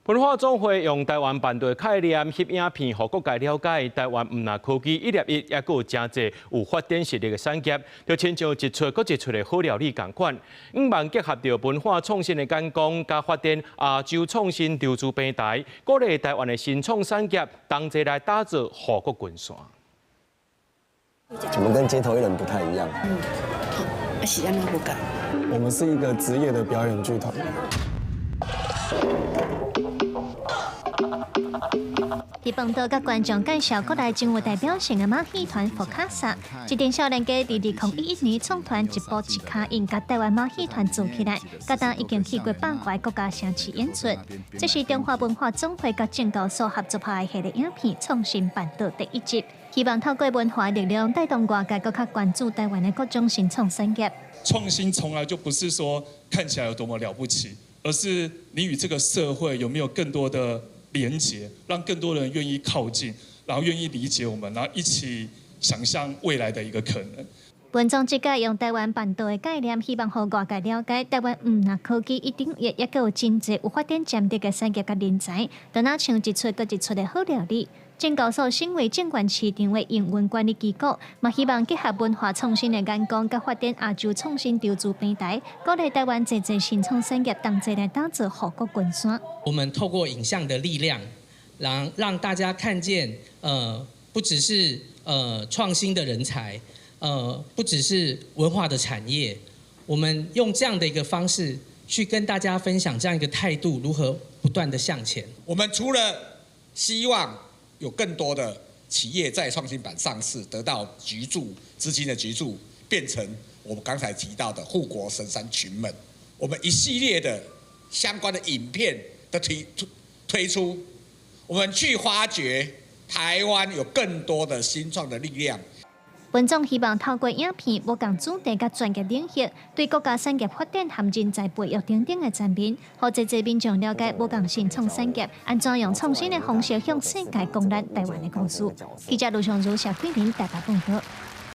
文化总会用台湾版的概念翕影片，互各界了解台湾唔那科技一粒一，也有真济有发展实力的产业，就亲像一出搁一出的好料理共款。5万结合着文化创新的眼光，加发展亚洲创新投资平台，鼓励台湾的新创产业同齐来打造护国群线。我们跟街头艺人不太一样。是安怎不敢？我们是一个职业的表演剧团。 希望多甲观众介绍国内真有代表性的马戏团福卡萨，一点少年家伫2011年创团一步一卡印，甲台湾马戏团做起来，甲当已经去过8怀国家城市演出。这是中华文化总会甲证交所合作拍的系列影片创新版的第1集，希望透过文化力量带动外界更加关注台湾的各种新创产业。创新从来就不是说看起来有多么了不起，而是你与这个社会有没有更多的 连结，让更多人愿意靠近，然后愿意理解我们，然后一起想象未来的一个可能。文章这个用台湾版图的概念，希望让外界了解台湾那科技一定也有真济有发展潜力的产业甲人才，就那像一出搁一出的好料理。证交所身为证券市场的营运管理机构，嘛希望结合文化创新的眼光，甲发展亚洲创新投资平台，鼓励台湾侪新创产业同齐来打造护国群线。我们透过影像的力量，让大家看见，不只是创新的人才，不只是文化的产业，我们用这样的一个方式去跟大家分享这样一个态度，如何不断的向前。我们除了希望 有更多的企业在创新板上市，得到资金的攫注，变成我们刚才提到的护国神山群们。我们一系列的相关的影片的推出，我们去发掘台湾有更多的新创的力量。 文总希望透过影片，无共主题甲专业领域，对国家产业发展含人才培育等等的层面，让侪民众了解无共新创产业安怎用创新的方式向世界公认台湾的故事。记者卢尚如、谢桂林台北报道。